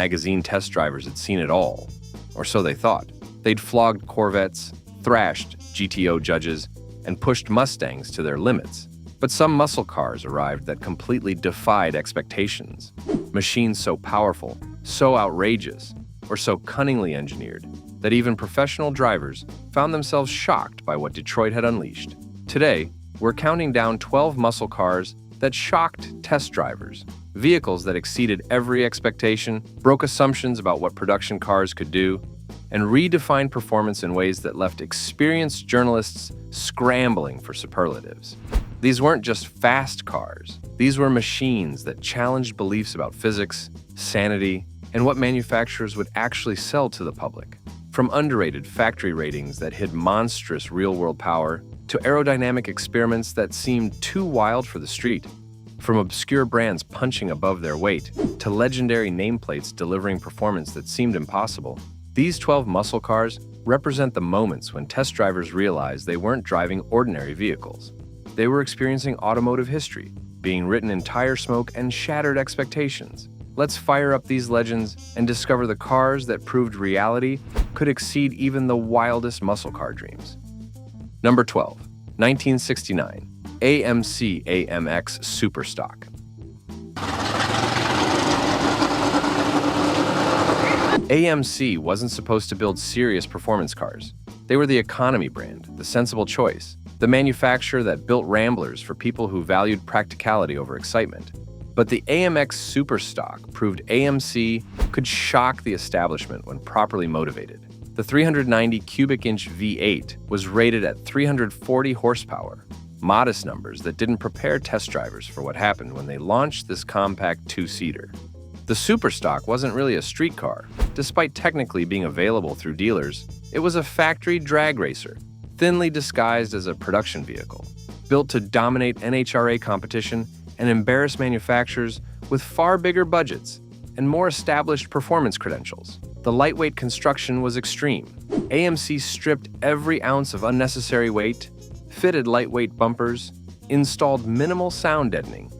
magazine test drivers had seen it all, or so they thought. They'd flogged Corvettes, thrashed GTO Judges, and pushed Mustangs to their limits. But some muscle cars arrived that completely defied expectations. Machines so powerful, so outrageous, or so cunningly engineered that even professional drivers found themselves shocked by what Detroit had unleashed. Today, we're counting down 12 muscle cars that shocked test drivers. Vehicles that exceeded every expectation, broke assumptions about what production cars could do, and redefined performance in ways that left experienced journalists scrambling for superlatives. These weren't just fast cars. These were machines that challenged beliefs about physics, sanity, and what manufacturers would actually sell to the public. From underrated factory ratings that hid monstrous real-world power, to aerodynamic experiments that seemed too wild for the street. From obscure brands punching above their weight, to legendary nameplates delivering performance that seemed impossible, these 12 muscle cars represent the moments when test drivers realized they weren't driving ordinary vehicles. They were experiencing automotive history, being written in tire smoke and shattered expectations. Let's fire up these legends and discover the cars that proved reality could exceed even the wildest muscle car dreams. Number 12, 1969, AMC AMX Super Stock. AMC wasn't supposed to build serious performance cars. They were the economy brand, the sensible choice, the manufacturer that built Ramblers for people who valued practicality over excitement. But the AMX Super Stock proved AMC could shock the establishment when properly motivated. The 390 cubic inch V8 was rated at 340 horsepower, modest numbers that didn't prepare test drivers for what happened when they launched this compact two-seater. The Super Stock wasn't really a street car. Despite technically being available through dealers, it was a factory drag racer, thinly disguised as a production vehicle, built to dominate NHRA competition and embarrass manufacturers with far bigger budgets and more established performance credentials. The lightweight construction was extreme. AMC stripped every ounce of unnecessary weight, fitted lightweight bumpers, installed minimal sound deadening,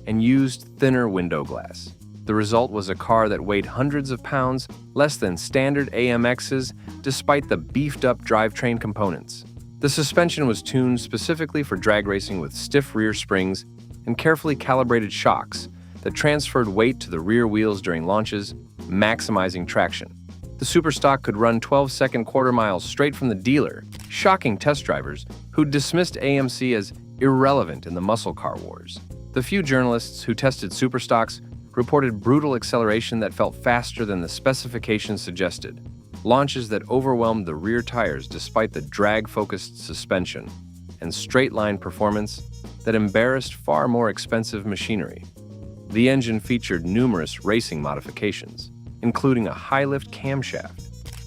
and used thinner window glass. The result was a car that weighed hundreds of pounds less than standard AMXs despite the beefed-up drivetrain components. The suspension was tuned specifically for drag racing with stiff rear springs and carefully calibrated shocks that transferred weight to the rear wheels during launches, maximizing traction. The Super Stock could run 12-second quarter miles straight from the dealer, shocking test drivers who dismissed AMC as irrelevant in the muscle car wars. The few journalists who tested Super Stocks reported brutal acceleration that felt faster than the specifications suggested, launches that overwhelmed the rear tires despite the drag-focused suspension, and straight-line performance that embarrassed far more expensive machinery. The engine featured numerous racing modifications, including a high-lift camshaft,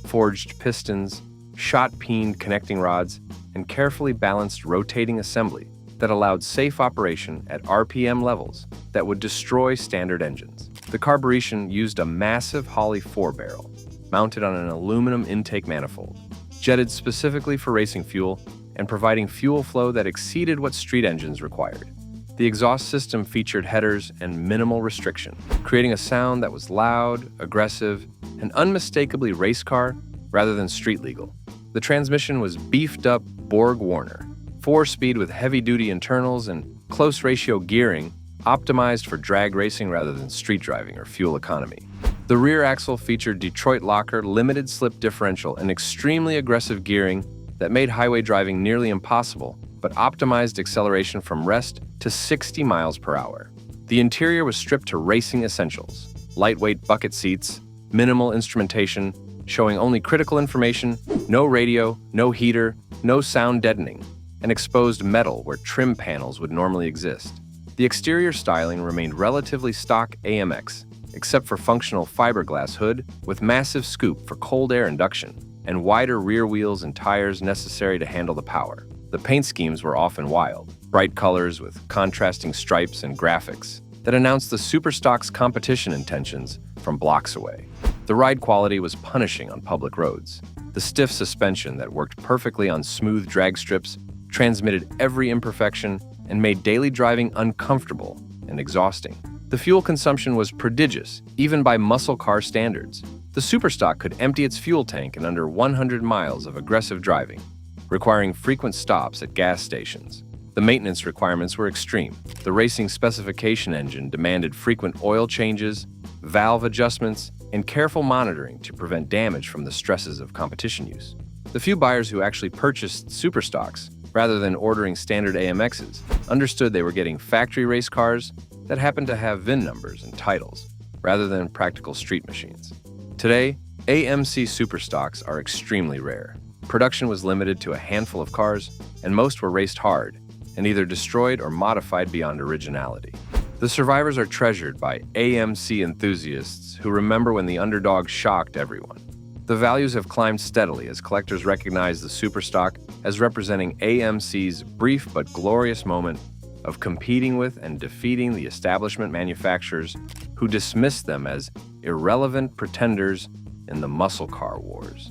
forged pistons, shot-peened connecting rods, and carefully balanced rotating assembly that allowed safe operation at RPM levels that would destroy standard engines. The carburation used a massive Holley 4-barrel, mounted on an aluminum intake manifold, jetted specifically for racing fuel and providing fuel flow that exceeded what street engines required. The exhaust system featured headers and minimal restriction, creating a sound that was loud, aggressive, and unmistakably race car rather than street legal. The transmission was beefed up Borg-Warner, 4-speed with heavy-duty internals and close-ratio gearing, optimized for drag racing rather than street driving or fuel economy. The rear axle featured Detroit locker, limited slip differential, and extremely aggressive gearing that made highway driving nearly impossible, but optimized acceleration from rest to 60 miles per hour. The interior was stripped to racing essentials: lightweight bucket seats, minimal instrumentation, showing only critical information, no radio, no heater, no sound deadening, and exposed metal where trim panels would normally exist. The exterior styling remained relatively stock AMX, except for functional fiberglass hood with massive scoop for cold air induction, and wider rear wheels and tires necessary to handle the power. The paint schemes were often wild, bright colors with contrasting stripes and graphics that announced the Super Stock's competition intentions from blocks away. The ride quality was punishing on public roads. The stiff suspension that worked perfectly on smooth drag strips transmitted every imperfection and made daily driving uncomfortable and exhausting. The fuel consumption was prodigious, even by muscle car standards. The Super Stock could empty its fuel tank in under 100 miles of aggressive driving, requiring frequent stops at gas stations. The maintenance requirements were extreme. The racing specification engine demanded frequent oil changes, valve adjustments, and careful monitoring to prevent damage from the stresses of competition use. The few buyers who actually purchased Super Stocks, rather than ordering standard AMXs, understood they were getting factory race cars that happened to have VIN numbers and titles, rather than practical street machines. Today, AMC Super Stocks are extremely rare. Production was limited to a handful of cars, and most were raced hard and either destroyed or modified beyond originality. The survivors are treasured by AMC enthusiasts who remember when the underdog shocked everyone. The values have climbed steadily as collectors recognize the Super Stock as representing AMC's brief but glorious moment of competing with and defeating the establishment manufacturers who dismissed them as irrelevant pretenders in the muscle car wars.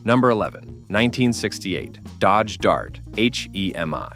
Number 11, 1968 Dodge Dart HEMI.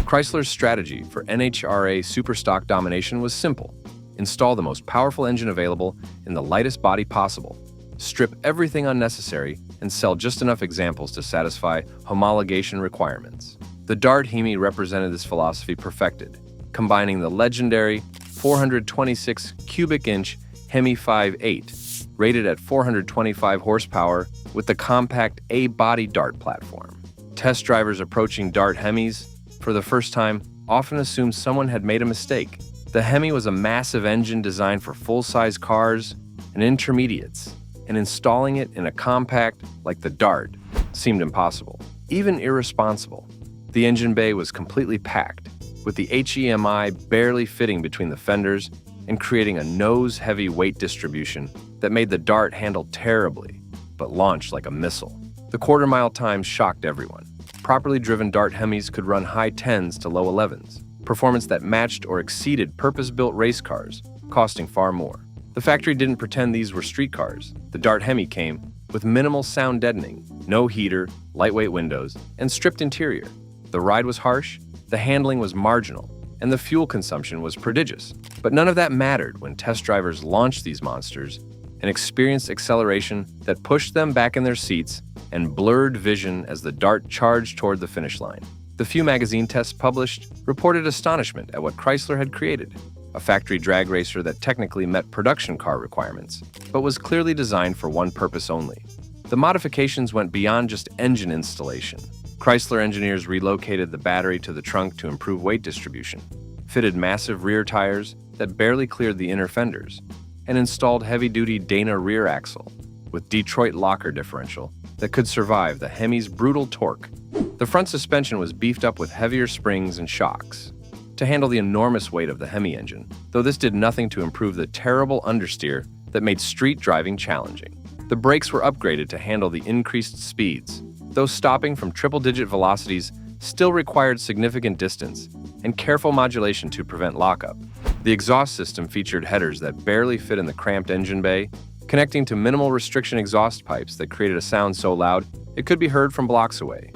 Chrysler's strategy for NHRA Super Stock domination was simple. Install the most powerful engine available in the lightest body possible, strip everything unnecessary, and sell just enough examples to satisfy homologation requirements. The Dart Hemi represented this philosophy perfected, combining the legendary 426 cubic inch Hemi 5.8, rated at 425 horsepower, with the compact A-body Dart platform. Test drivers approaching Dart Hemis for the first time often assumed someone had made a mistake. The Hemi was a massive engine designed for full-size cars and intermediates, and installing it in a compact like the Dart seemed impossible, even irresponsible. The engine bay was completely packed, with the HEMI barely fitting between the fenders and creating a nose-heavy weight distribution that made the Dart handle terribly, but launch like a missile. The quarter-mile times shocked everyone. Properly driven Dart Hemis could run high 10s to low 11s, performance that matched or exceeded purpose-built race cars, costing far more. The factory didn't pretend these were street cars. The Dart Hemi came with minimal sound deadening, no heater, lightweight windows, and stripped interior. The ride was harsh, the handling was marginal, and the fuel consumption was prodigious. But none of that mattered when test drivers launched these monsters and experienced acceleration that pushed them back in their seats and blurred vision as the Dart charged toward the finish line. The few magazine tests published reported astonishment at what Chrysler had created, a factory drag racer that technically met production car requirements, but was clearly designed for one purpose only. The modifications went beyond just engine installation. Chrysler engineers relocated the battery to the trunk to improve weight distribution, fitted massive rear tires that barely cleared the inner fenders, and installed heavy-duty Dana rear axle with Detroit locker differential that could survive the Hemi's brutal torque. The front suspension was beefed up with heavier springs and shocks to handle the enormous weight of the Hemi engine, though this did nothing to improve the terrible understeer that made street driving challenging. The brakes were upgraded to handle the increased speeds, though stopping from triple-digit velocities still required significant distance and careful modulation to prevent lockup. The exhaust system featured headers that barely fit in the cramped engine bay, connecting to minimal restriction exhaust pipes that created a sound so loud it could be heard from blocks away.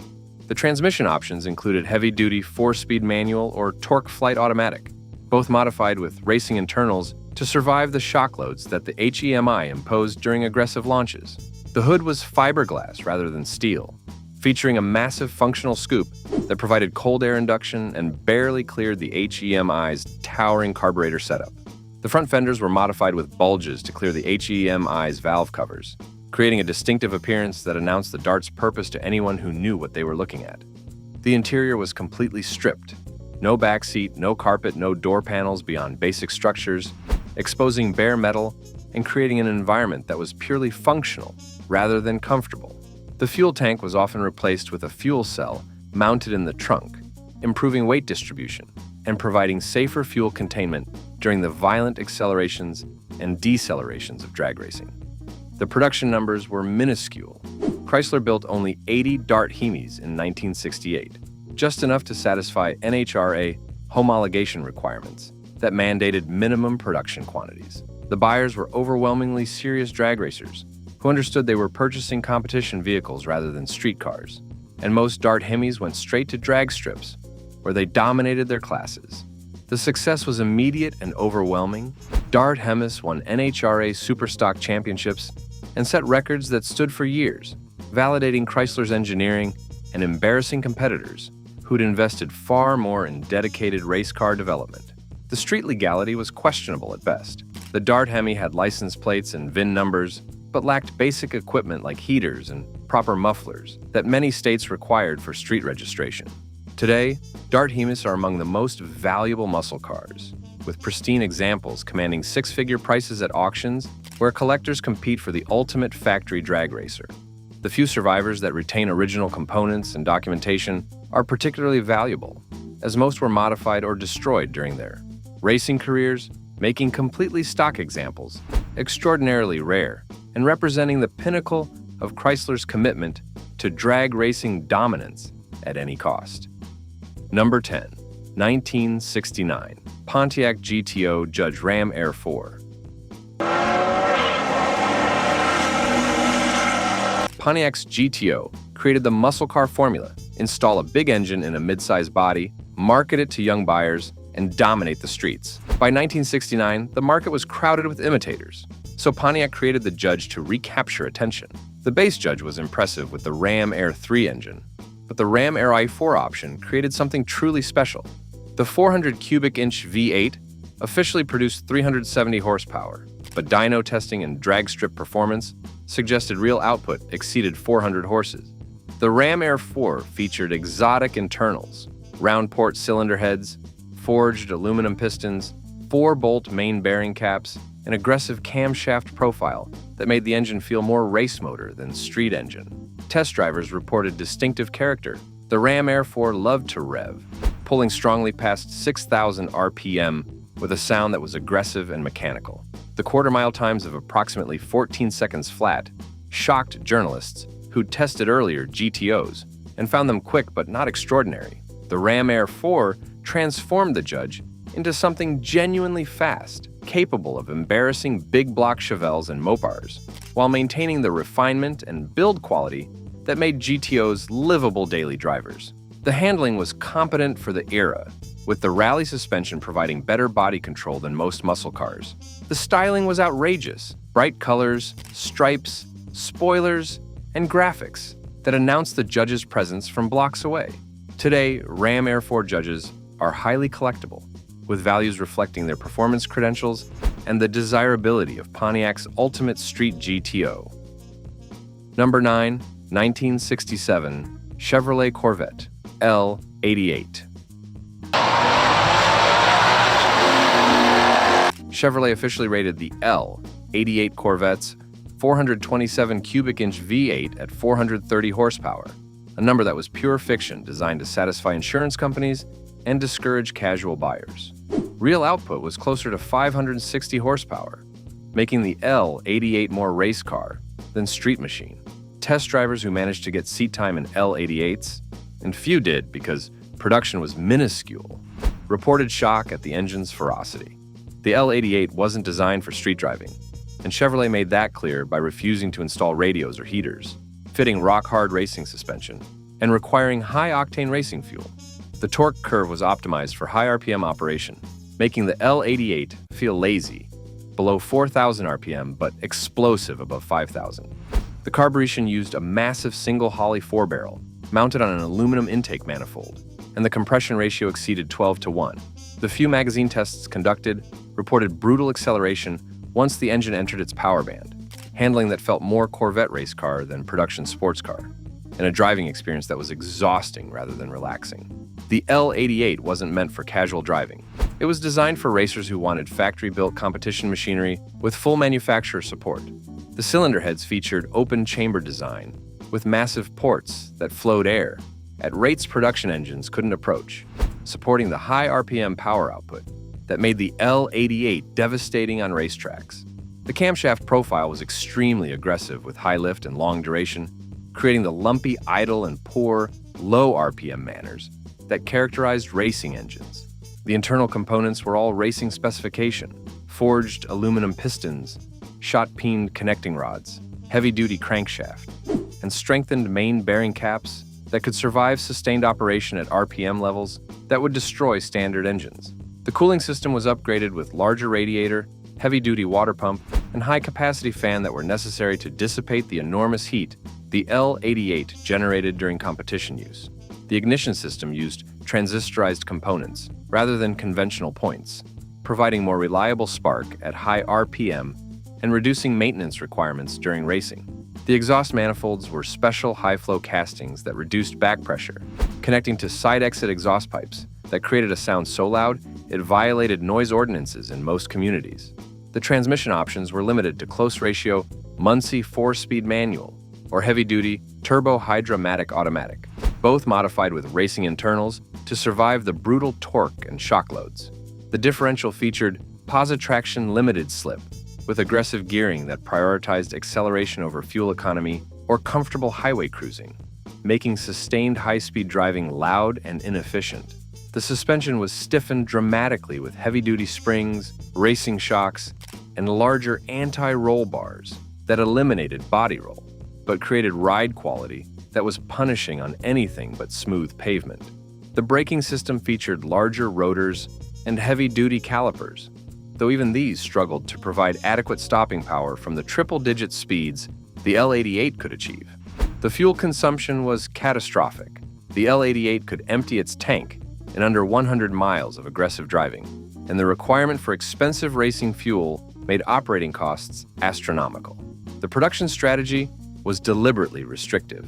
The transmission options included heavy-duty 4-speed manual or torque flight automatic, both modified with racing internals to survive the shock loads that the HEMI imposed during aggressive launches. The hood was fiberglass rather than steel, featuring a massive functional scoop that provided cold air induction and barely cleared the HEMI's towering carburetor setup. The front fenders were modified with bulges to clear the HEMI's valve covers, creating a distinctive appearance that announced the Dart's purpose to anyone who knew what they were looking at. The interior was completely stripped. No backseat, no carpet, no door panels beyond basic structures, exposing bare metal and creating an environment that was purely functional rather than comfortable. The fuel tank was often replaced with a fuel cell mounted in the trunk, improving weight distribution and providing safer fuel containment during the violent accelerations and decelerations of drag racing. The production numbers were minuscule. Chrysler built only 80 Dart Hemis in 1968, just enough to satisfy NHRA homologation requirements that mandated minimum production quantities. The buyers were overwhelmingly serious drag racers who understood they were purchasing competition vehicles rather than street cars, and most Dart Hemis went straight to drag strips where they dominated their classes. The success was immediate and overwhelming. Dart Hemis won NHRA Super Stock championships and set records that stood for years, validating Chrysler's engineering and embarrassing competitors who'd invested far more in dedicated race car development. The street legality was questionable at best. The Dart Hemi had license plates and VIN numbers, but lacked basic equipment like heaters and proper mufflers that many states required for street registration. Today, Dart Hemis are among the most valuable muscle cars, with pristine examples commanding six-figure prices at auctions where collectors compete for the ultimate factory drag racer. The few survivors that retain original components and documentation are particularly valuable, as most were modified or destroyed during their racing careers, making completely stock examples extraordinarily rare and representing the pinnacle of Chrysler's commitment to drag racing dominance at any cost. Number 10. 1969 Pontiac GTO Judge Ram Air 4. Pontiac's GTO created the muscle car formula: install a big engine in a mid-size body, market it to young buyers, and dominate the streets. By 1969, the market was crowded with imitators, so Pontiac created the Judge to recapture attention. The base Judge was impressive with the Ram Air 3 engine, but the Ram Air i4 option created something truly special. The 400 cubic inch V8 officially produced 370 horsepower, but dyno testing and drag strip performance suggested real output exceeded 400 horses. The Ram Air 4 featured exotic internals, round port cylinder heads, forged aluminum pistons, 4-bolt main bearing caps, an aggressive camshaft profile that made the engine feel more race motor than street engine. Test drivers reported distinctive character. The Ram Air 4 loved to rev, pulling strongly past 6,000 RPM with a sound that was aggressive and mechanical. The quarter-mile times of approximately 14 seconds flat shocked journalists who'd tested earlier GTOs and found them quick but not extraordinary. The Ram Air 4 transformed the Judge into something genuinely fast, capable of embarrassing big block Chevelles and Mopars, while maintaining the refinement and build quality that made GTOs livable daily drivers. The handling was competent for the era, with the rally suspension providing better body control than most muscle cars. The styling was outrageous: bright colors, stripes, spoilers, and graphics that announced the Judge's presence from blocks away. Today, Ram Air 4 Judges are highly collectible, with values reflecting their performance credentials and the desirability of Pontiac's ultimate street GTO. Number 9. 1967 Chevrolet Corvette L88. Chevrolet officially rated the L88 Corvette's 427 cubic inch V8 at 430 horsepower, a number that was pure fiction designed to satisfy insurance companies and discourage casual buyers. Real output was closer to 560 horsepower, making the L88 more race car than street machine. Test drivers who managed to get seat time in L88s, and few did because production was minuscule, reported shock at the engine's ferocity. The L88 wasn't designed for street driving, and Chevrolet made that clear by refusing to install radios or heaters, fitting rock-hard racing suspension, and requiring high-octane racing fuel. The torque curve was optimized for high RPM operation, making the L88 feel lazy, below 4,000 RPM but explosive above 5,000. The carburation used a massive single Holley 4-barrel, mounted on an aluminum intake manifold, and the compression ratio exceeded 12:1. The few magazine tests conducted reported brutal acceleration once the engine entered its power band, handling that felt more Corvette race car than production sports car, and a driving experience that was exhausting rather than relaxing. The L88 wasn't meant for casual driving. It was designed for racers who wanted factory-built competition machinery with full manufacturer support. The cylinder heads featured open chamber design, with massive ports that flowed air at rates production engines couldn't approach, supporting the high RPM power output that made the L88 devastating on racetracks. The camshaft profile was extremely aggressive with high lift and long duration, creating the lumpy idle and poor, low RPM manners that characterized racing engines. The internal components were all racing specification: forged aluminum pistons, shot-peened connecting rods, heavy-duty crankshaft, and strengthened main bearing caps that could survive sustained operation at RPM levels that would destroy standard engines. The cooling system was upgraded with larger radiator, heavy-duty water pump, and high-capacity fan that were necessary to dissipate the enormous heat the L88 generated during competition use. The ignition system used transistorized components rather than conventional points, providing more reliable spark at high RPM and reducing maintenance requirements during racing. The exhaust manifolds were special high-flow castings that reduced back pressure, connecting to side-exit exhaust pipes that created a sound so loud it violated noise ordinances in most communities. The transmission options were limited to close-ratio Muncie 4-speed manual or heavy-duty turbo-hydromatic automatic, both modified with racing internals to survive the brutal torque and shock loads. The differential featured positraction limited slip with aggressive gearing that prioritized acceleration over fuel economy or comfortable highway cruising, making sustained high-speed driving loud and inefficient. The suspension was stiffened dramatically with heavy-duty springs, racing shocks, and larger anti-roll bars that eliminated body roll, but created ride quality that was punishing on anything but smooth pavement. The braking system featured larger rotors and heavy-duty calipers, though even these struggled to provide adequate stopping power from the triple-digit speeds the L88 could achieve. The fuel consumption was catastrophic. The L88 could empty its tank in under 100 miles of aggressive driving, and the requirement for expensive racing fuel made operating costs astronomical. The production strategy was deliberately restrictive.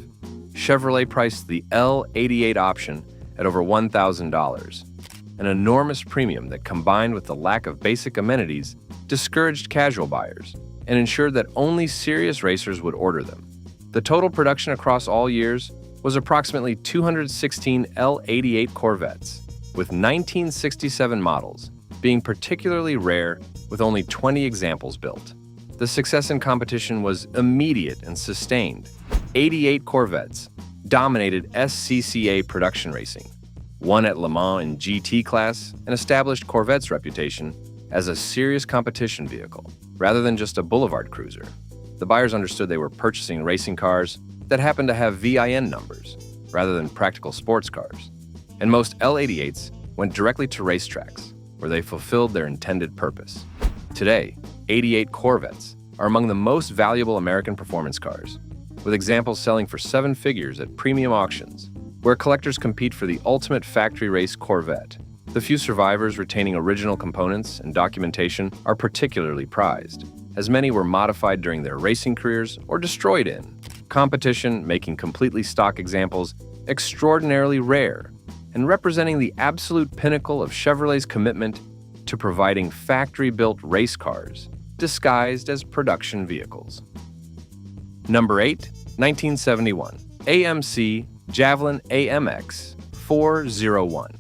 Chevrolet priced the L88 option at over $1,000, an enormous premium that, combined with the lack of basic amenities, discouraged casual buyers and ensured that only serious racers would order them. The total production across all years was approximately 216 L88 Corvettes, with 1967 models being particularly rare, with only 20 examples built. The success in competition was immediate and sustained. 88 Corvettes dominated SCCA production racing, won at Le Mans in GT class, and established Corvette's reputation as a serious competition vehicle, rather than just a boulevard cruiser. The buyers understood they were purchasing racing cars that happened to have VIN numbers, rather than practical sports cars. And most L88s went directly to racetracks, where they fulfilled their intended purpose. Today, 88 Corvettes are among the most valuable American performance cars, with examples selling for 7 figures at premium auctions, where collectors compete for the ultimate factory race Corvette. The few survivors retaining original components and documentation are particularly prized, as many were modified during their racing careers or destroyed in competition, making completely stock examples extraordinarily rare and representing the absolute pinnacle of Chevrolet's commitment to providing factory-built race cars disguised as production vehicles. Number 8, 1971, AMC Javelin AMX 401.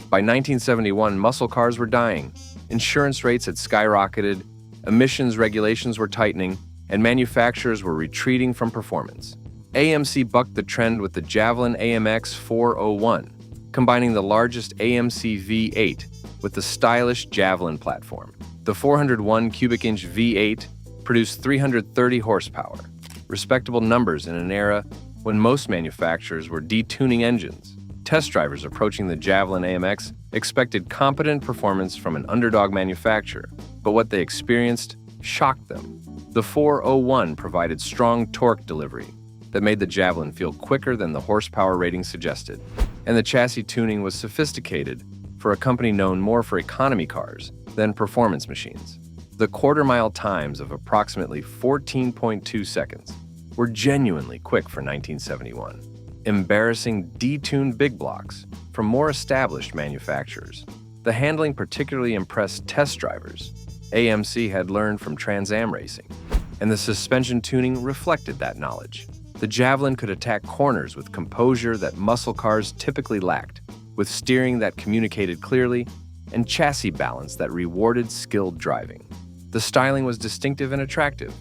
By 1971, muscle cars were dying, insurance rates had skyrocketed, emissions regulations were tightening, and manufacturers were retreating from performance. AMC bucked the trend with the Javelin AMX 401, combining the largest AMC V8 with the stylish Javelin platform. The 401 cubic inch V8 produced 330 horsepower, respectable numbers in an era when most manufacturers were detuning engines. Test drivers approaching the Javelin AMX expected competent performance from an underdog manufacturer, but what they experienced shocked them. The 401 provided strong torque delivery that made the Javelin feel quicker than the horsepower rating suggested, and the chassis tuning was sophisticated for a company known more for economy cars than performance machines. The quarter-mile times of approximately 14.2 seconds were genuinely quick for 1971, embarrassing detuned big blocks from more established manufacturers. The handling particularly impressed test drivers AMC had learned from Trans Am racing, and the suspension tuning reflected that knowledge. The Javelin could attack corners with composure that muscle cars typically lacked, with steering that communicated clearly and chassis balance that rewarded skilled driving. The styling was distinctive and attractive,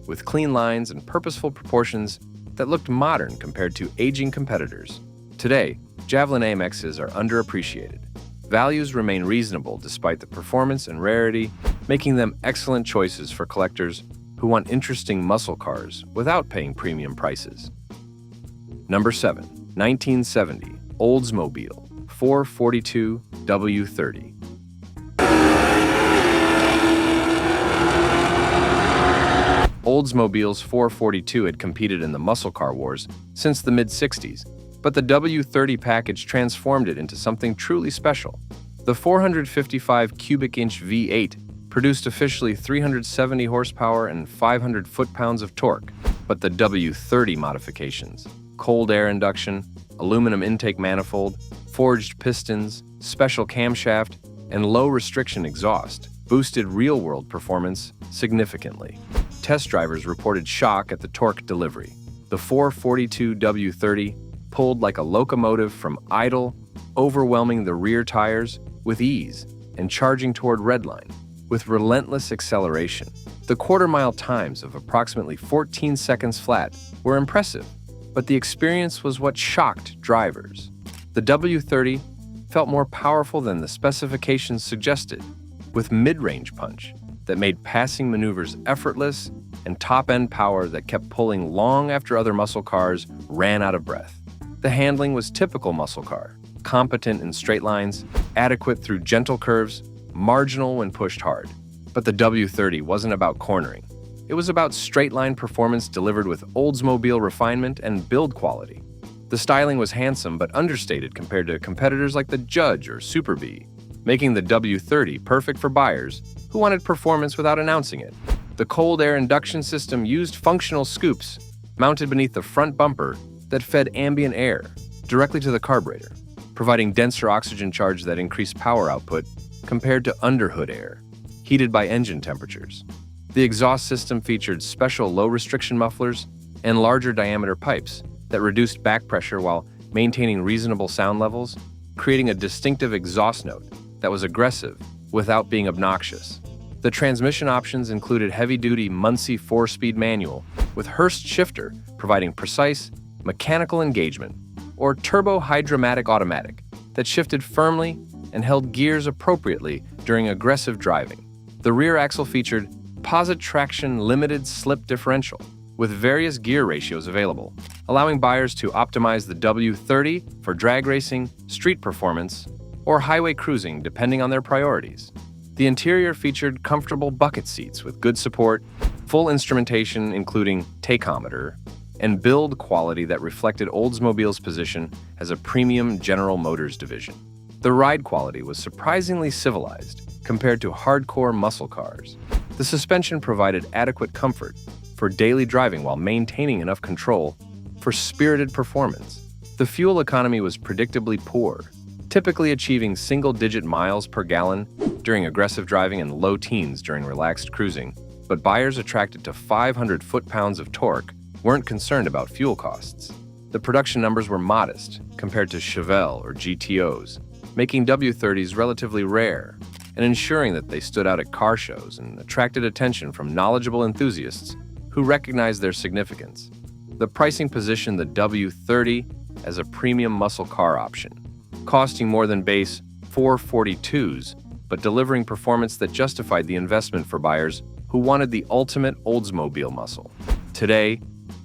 with clean lines and purposeful proportions that looked modern compared to aging competitors. Today, Javelin AMXs are underappreciated. Values remain reasonable despite the performance and rarity, making them excellent choices for collectors who want interesting muscle cars without paying premium prices. Number 7. 1970 Oldsmobile 442 W30. Oldsmobile's 442 had competed in the muscle car wars since the mid-60s, but the W30 package transformed it into something truly special. The 455 cubic inch V8 produced officially 370 horsepower and 500 foot-pounds of torque, but the W30 modifications, cold air induction, aluminum intake manifold, forged pistons, special camshaft, and low-restriction exhaust boosted real-world performance significantly. Test drivers reported shock at the torque delivery. The 442 W30 pulled like a locomotive from idle, overwhelming the rear tires with ease and charging toward redline with relentless acceleration. The quarter-mile times of approximately 14 seconds flat were impressive, but the experience was what shocked drivers. The W30 felt more powerful than the specifications suggested, with mid-range punch that made passing maneuvers effortless and top-end power that kept pulling long after other muscle cars ran out of breath. The handling was typical muscle car, competent in straight lines, adequate through gentle curves, marginal when pushed hard. But the W30 wasn't about cornering. It was about straight-line performance delivered with Oldsmobile refinement and build quality. The styling was handsome but understated compared to competitors like the Judge or Super B, making the W30 perfect for buyers who wanted performance without announcing it. The cold air induction system used functional scoops mounted beneath the front bumper that fed ambient air directly to the carburetor, providing denser oxygen charge that increased power output compared to underhood air, heated by engine temperatures. The exhaust system featured special low-restriction mufflers and larger diameter pipes that reduced back pressure while maintaining reasonable sound levels, creating a distinctive exhaust note that was aggressive without being obnoxious. The transmission options included heavy-duty Muncie 4-speed manual with Hurst shifter providing precise mechanical engagement, or turbo hydromatic automatic that shifted firmly and held gears appropriately during aggressive driving. The rear axle featured posit traction limited slip differential with various gear ratios available, allowing buyers to optimize the W30 for drag racing, street performance, or highway cruising depending on their priorities. The interior featured comfortable bucket seats with good support, full instrumentation including tachometer, and build quality that reflected Oldsmobile's position as a premium General Motors division. The ride quality was surprisingly civilized compared to hardcore muscle cars. The suspension provided adequate comfort for daily driving while maintaining enough control for spirited performance. The fuel economy was predictably poor, typically achieving single-digit miles per gallon during aggressive driving and low teens during relaxed cruising, but buyers attracted to 500 foot-pounds of torque weren't concerned about fuel costs. The production numbers were modest compared to Chevelle or GTOs, making W30s relatively rare and ensuring that they stood out at car shows and attracted attention from knowledgeable enthusiasts who recognized their significance. The pricing positioned the W30 as a premium muscle car option, costing more than base 442s, but delivering performance that justified the investment for buyers who wanted the ultimate Oldsmobile muscle. Today,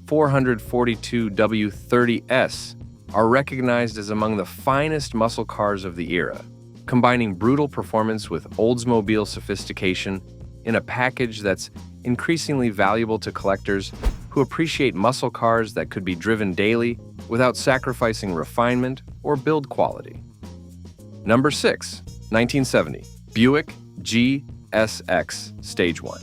442 W30s are recognized as among the finest muscle cars of the era, combining brutal performance with Oldsmobile sophistication in a package that's increasingly valuable to collectors who appreciate muscle cars that could be driven daily without sacrificing refinement or build quality. Number 6. 1970 Buick GSX Stage 1.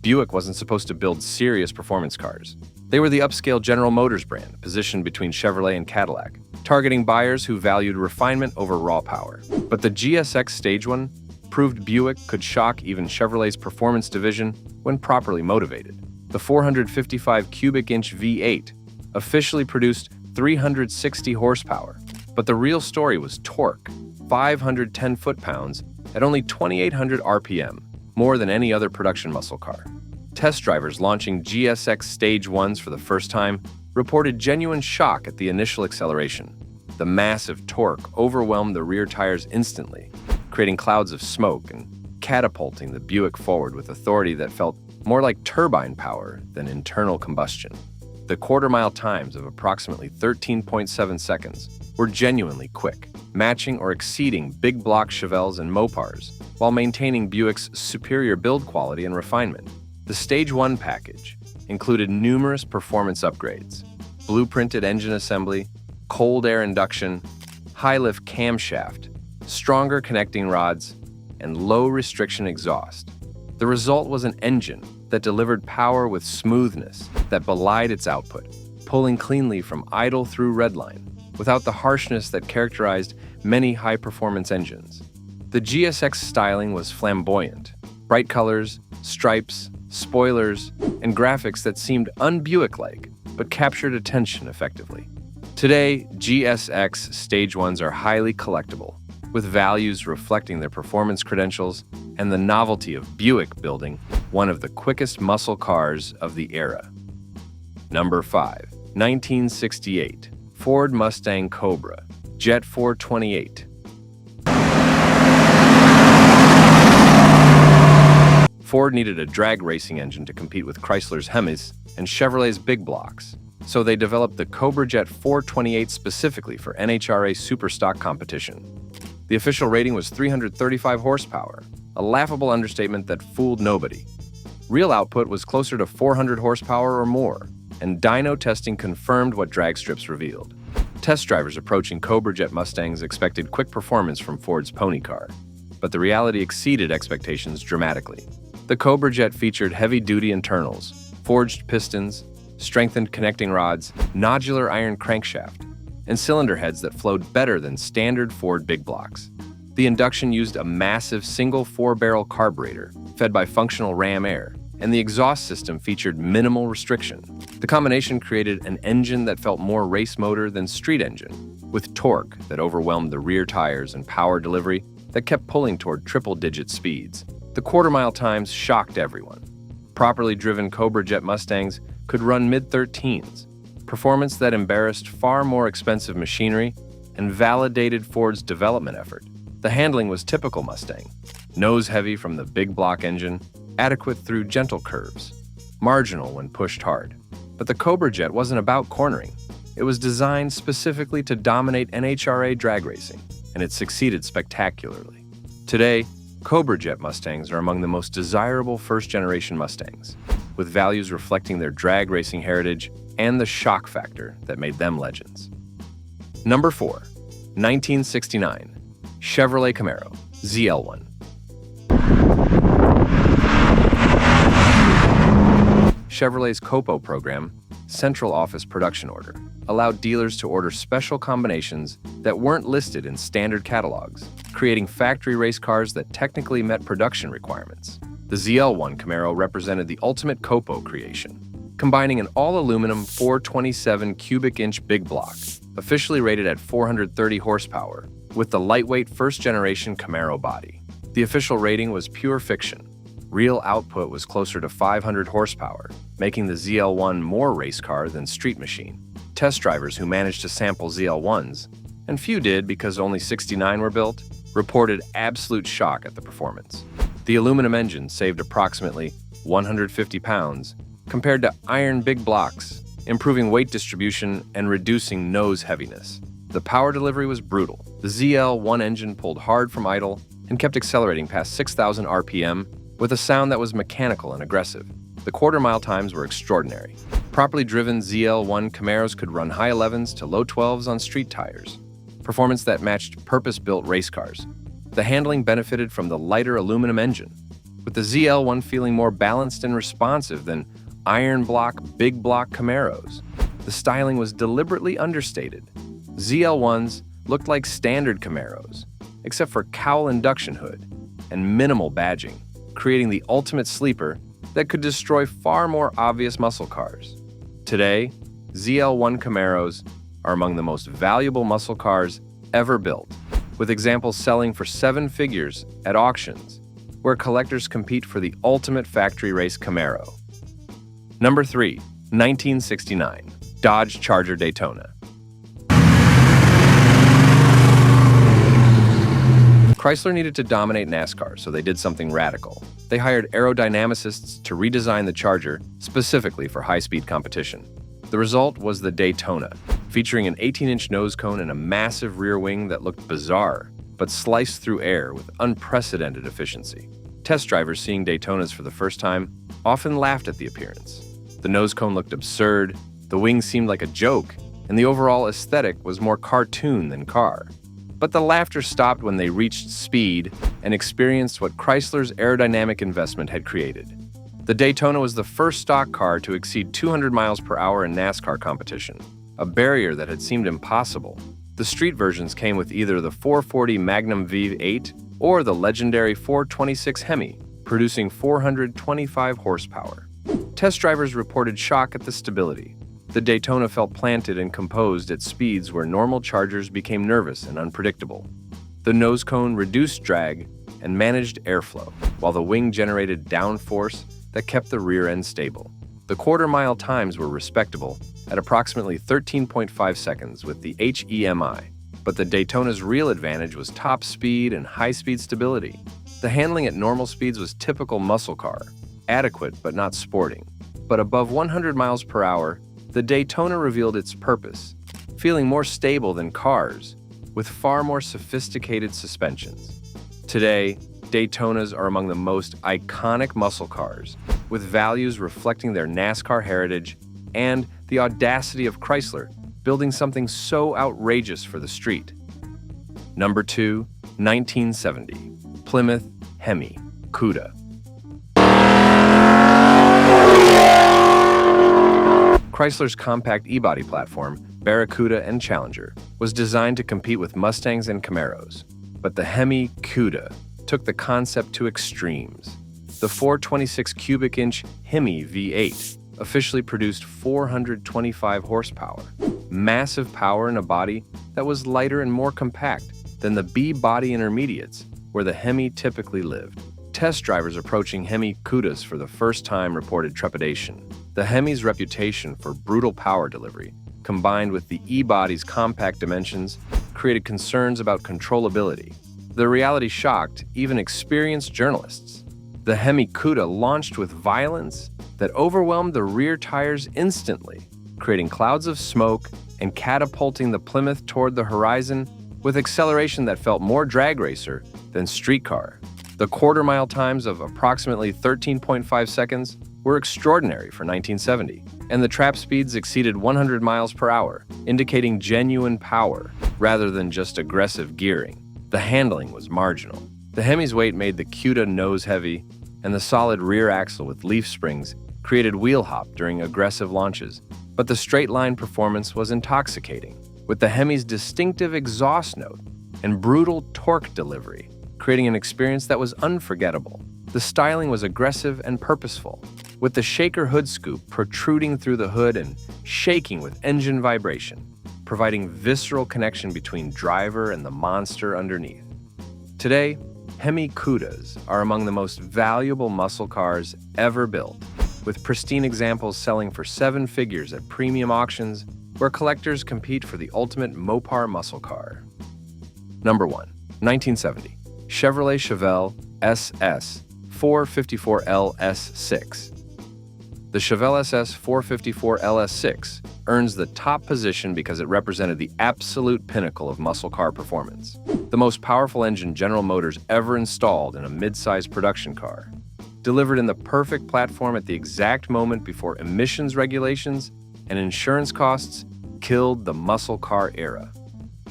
Buick wasn't supposed to build serious performance cars. They were the upscale General Motors brand, positioned between Chevrolet and Cadillac, targeting buyers who valued refinement over raw power. But the GSX Stage 1 proved Buick could shock even Chevrolet's performance division when properly motivated. The 455 cubic inch V8 officially produced 360 horsepower, but the real story was torque, 510 foot-pounds at only 2,800 RPM, more than any other production muscle car. Test drivers launching GSX Stage 1s for the first time reported genuine shock at the initial acceleration. The massive torque overwhelmed the rear tires instantly, creating clouds of smoke and catapulting the Buick forward with authority that felt more like turbine power than internal combustion. The quarter-mile times of approximately 13.7 seconds were genuinely quick, matching or exceeding big block Chevelles and Mopars, while maintaining Buick's superior build quality and refinement. The Stage 1 package included numerous performance upgrades: blueprinted engine assembly, cold air induction, high-lift camshaft, stronger connecting rods, and low-restriction exhaust. The result was an engine that delivered power with smoothness that belied its output, pulling cleanly from idle through redline, without the harshness that characterized many high-performance engines. The GSX styling was flamboyant: bright colors, stripes, spoilers, and graphics that seemed un-Buick-like, but captured attention effectively. Today, GSX Stage 1s are highly collectible, with values reflecting their performance credentials and the novelty of Buick building one of the quickest muscle cars of the era. Number 5. 1968 Ford Mustang Cobra Jet 428. Ford needed a drag racing engine to compete with Chrysler's Hemis and Chevrolet's big blocks, so they developed the Cobra Jet 428 specifically for NHRA Super Stock competition. The official rating was 335 horsepower, a laughable understatement that fooled nobody. Real output was closer to 400 horsepower or more, and dyno testing confirmed what drag strips revealed. Test drivers approaching Cobra Jet Mustangs expected quick performance from Ford's pony car, but the reality exceeded expectations dramatically. The Cobra Jet featured heavy-duty internals, forged pistons, strengthened connecting rods, nodular iron crankshaft, and cylinder heads that flowed better than standard Ford big blocks. The induction used a massive single 4-barrel carburetor fed by functional ram air, and the exhaust system featured minimal restriction. The combination created an engine that felt more race motor than street engine, with torque that overwhelmed the rear tires and power delivery that kept pulling toward triple-digit speeds. The quarter-mile times shocked everyone. Properly driven Cobra Jet Mustangs could run mid-13s, performance that embarrassed far more expensive machinery and validated Ford's development effort. The handling was typical Mustang: nose-heavy from the big block engine, adequate through gentle curves, marginal when pushed hard. But the Cobra Jet wasn't about cornering. It was designed specifically to dominate NHRA drag racing, and it succeeded spectacularly. Today, Cobra Jet Mustangs are among the most desirable first-generation Mustangs, with values reflecting their drag racing heritage and the shock factor that made them legends. Number 4. 1969 Chevrolet Camaro ZL1. Chevrolet's COPO program, Central Office Production Order, allowed dealers to order special combinations that weren't listed in standard catalogs, creating factory race cars that technically met production requirements. The ZL1 Camaro represented the ultimate COPO creation, combining an all-aluminum 427 cubic inch big block, officially rated at 430 horsepower, with the lightweight first-generation Camaro body. The official rating was pure fiction. Real output was closer to 500 horsepower, making the ZL1 more race car than street machine. Test drivers who managed to sample ZL1s, and few did because only 69 were built, reported absolute shock at the performance. The aluminum engine saved approximately 150 pounds compared to iron big blocks, improving weight distribution and reducing nose heaviness. The power delivery was brutal. The ZL1 engine pulled hard from idle and kept accelerating past 6,000 RPM with a sound that was mechanical and aggressive. The quarter-mile times were extraordinary. Properly driven ZL1 Camaros could run high 11s to low 12s on street tires, performance that matched purpose-built race cars. The handling benefited from the lighter aluminum engine, with the ZL1 feeling more balanced and responsive than iron block, big block Camaros. The styling was deliberately understated. ZL1s looked like standard Camaros, except for cowl induction hood and minimal badging, creating the ultimate sleeper that could destroy far more obvious muscle cars. Today, ZL1 Camaros are among the most valuable muscle cars ever built, with examples selling for 7 figures at auctions, where collectors compete for the ultimate factory race Camaro. Number 3. 1969 Dodge Charger Daytona. Chrysler needed to dominate NASCAR, so they did something radical. They hired aerodynamicists to redesign the Charger specifically for high-speed competition. The result was the Daytona, featuring an 18-inch nose cone and a massive rear wing that looked bizarre, but sliced through air with unprecedented efficiency. Test drivers seeing Daytonas for the first time often laughed at the appearance. The nose cone looked absurd, the wing seemed like a joke, and the overall aesthetic was more cartoon than car. But the laughter stopped when they reached speed and experienced what Chrysler's aerodynamic investment had created. The Daytona was the first stock car to exceed 200 miles per hour in NASCAR competition, a barrier that had seemed impossible. The street versions came with either the 440 Magnum V8 or the legendary 426 Hemi, producing 425 horsepower. Test drivers reported shock at the stability. The Daytona felt planted and composed at speeds where normal Chargers became nervous and unpredictable. The nose cone reduced drag and managed airflow, while the wing generated downforce that kept the rear end stable. The quarter-mile times were respectable at approximately 13.5 seconds with the Hemi, but the Daytona's real advantage was top speed and high-speed stability. The handling at normal speeds was typical muscle car, adequate but not sporting. But above 100 miles per hour, the Daytona revealed its purpose, feeling more stable than cars, with far more sophisticated suspensions. Today, Daytonas are among the most iconic muscle cars, with values reflecting their NASCAR heritage and the audacity of Chrysler building something so outrageous for the street. Number 2, 1970, Plymouth Hemi Cuda. Chrysler's compact e-body platform, Barracuda and Challenger, was designed to compete with Mustangs and Camaros. But the Hemi Cuda took the concept to extremes. The 426 cubic inch Hemi V8 officially produced 425 horsepower, massive power in a body that was lighter and more compact than the B-body intermediates where the Hemi typically lived. Test drivers approaching Hemi Cudas for the first time reported trepidation. The Hemi's reputation for brutal power delivery, combined with the e-body's compact dimensions, created concerns about controllability. The reality shocked even experienced journalists. The Hemi Cuda launched with violence that overwhelmed the rear tires instantly, creating clouds of smoke and catapulting the Plymouth toward the horizon with acceleration that felt more drag racer than street car. The quarter-mile times of approximately 13.5 seconds were extraordinary for 1970, and the trap speeds exceeded 100 miles per hour, indicating genuine power rather than just aggressive gearing. The handling was marginal. The Hemi's weight made the Cuda nose heavy, and the solid rear axle with leaf springs created wheel hop during aggressive launches. But the straight-line performance was intoxicating, with the Hemi's distinctive exhaust note and brutal torque delivery, creating an experience that was unforgettable. The styling was aggressive and purposeful, with the shaker hood scoop protruding through the hood and shaking with engine vibration, providing visceral connection between driver and the monster underneath. Today, Hemi Cudas are among the most valuable muscle cars ever built, with pristine examples selling for 7 figures at premium auctions where collectors compete for the ultimate Mopar muscle car. Number 1, 1970, Chevrolet Chevelle SS 454 LS6. The Chevelle SS 454 LS6 earns the top position because it represented the absolute pinnacle of muscle car performance, the most powerful engine General Motors ever installed in a mid-size production car. Delivered in the perfect platform at the exact moment before emissions regulations and insurance costs killed the muscle car era.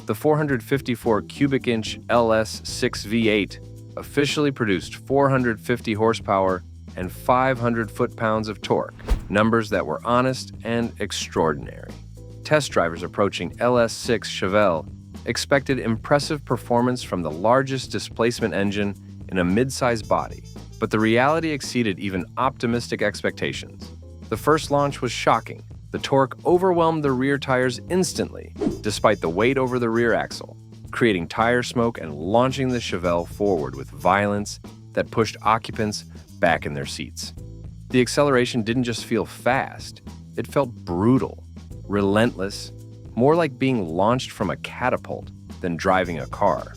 The 454 cubic inch LS6 V8 officially produced 450 horsepower and 500 foot-pounds of torque, numbers that were honest and extraordinary. Test drivers approaching LS6 Chevelle expected impressive performance from the largest displacement engine in a mid-size body, but the reality exceeded even optimistic expectations. The first launch was shocking. The torque overwhelmed the rear tires instantly, despite the weight over the rear axle, creating tire smoke and launching the Chevelle forward with violence that pushed occupants back in their seats. The acceleration didn't just feel fast, it felt brutal, relentless, more like being launched from a catapult than driving a car.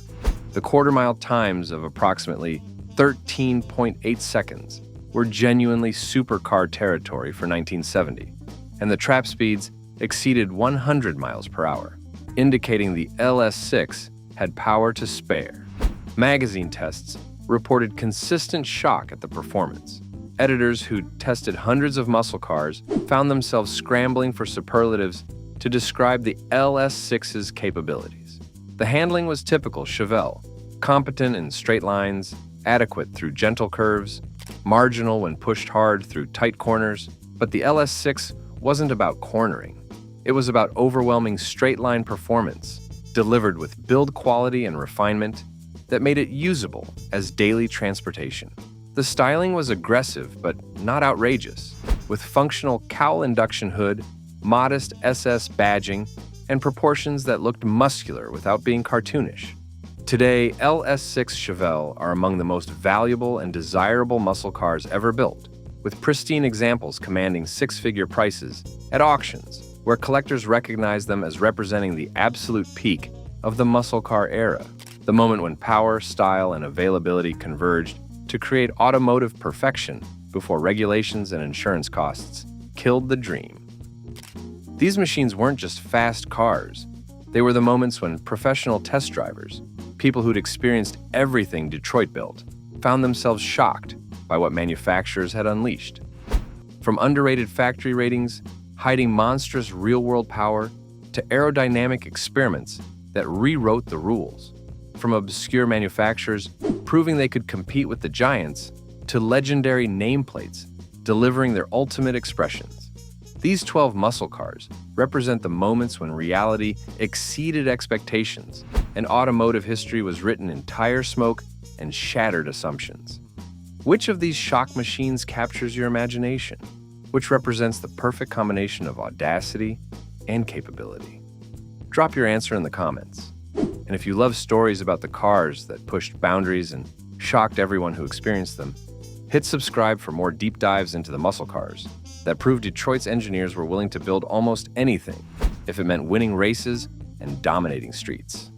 The quarter-mile times of approximately 13.8 seconds were genuinely supercar territory for 1970, and the trap speeds exceeded 100 miles per hour, indicating the LS6 had power to spare. Magazine tests reported consistent shock at the performance. Editors who tested hundreds of muscle cars found themselves scrambling for superlatives to describe the LS6's capabilities. The handling was typical Chevelle, competent in straight lines, adequate through gentle curves, marginal when pushed hard through tight corners. But the LS6 wasn't about cornering. It was about overwhelming straight-line performance, delivered with build quality and refinement that made it usable as daily transportation. The styling was aggressive but not outrageous, with functional cowl induction hood, modest SS badging, and proportions that looked muscular without being cartoonish. Today, LS6 Chevelle are among the most valuable and desirable muscle cars ever built, with pristine examples commanding six-figure prices at auctions, where collectors recognize them as representing the absolute peak of the muscle car era, the moment when power, style, and availability converged to create automotive perfection before regulations and insurance costs killed the dream. These machines weren't just fast cars. They were the moments when professional test drivers, people who'd experienced everything Detroit built, found themselves shocked by what manufacturers had unleashed. From underrated factory ratings, hiding monstrous real-world power, to aerodynamic experiments that rewrote the rules. From obscure manufacturers proving they could compete with the giants, to legendary nameplates delivering their ultimate expressions. These 12 muscle cars represent the moments when reality exceeded expectations and automotive history was written in tire smoke and shattered assumptions. Which of these shock machines captures your imagination? Which represents the perfect combination of audacity and capability? Drop your answer in the comments. And if you love stories about the cars that pushed boundaries and shocked everyone who experienced them, hit subscribe for more deep dives into the muscle cars that proved Detroit's engineers were willing to build almost anything if it meant winning races and dominating streets.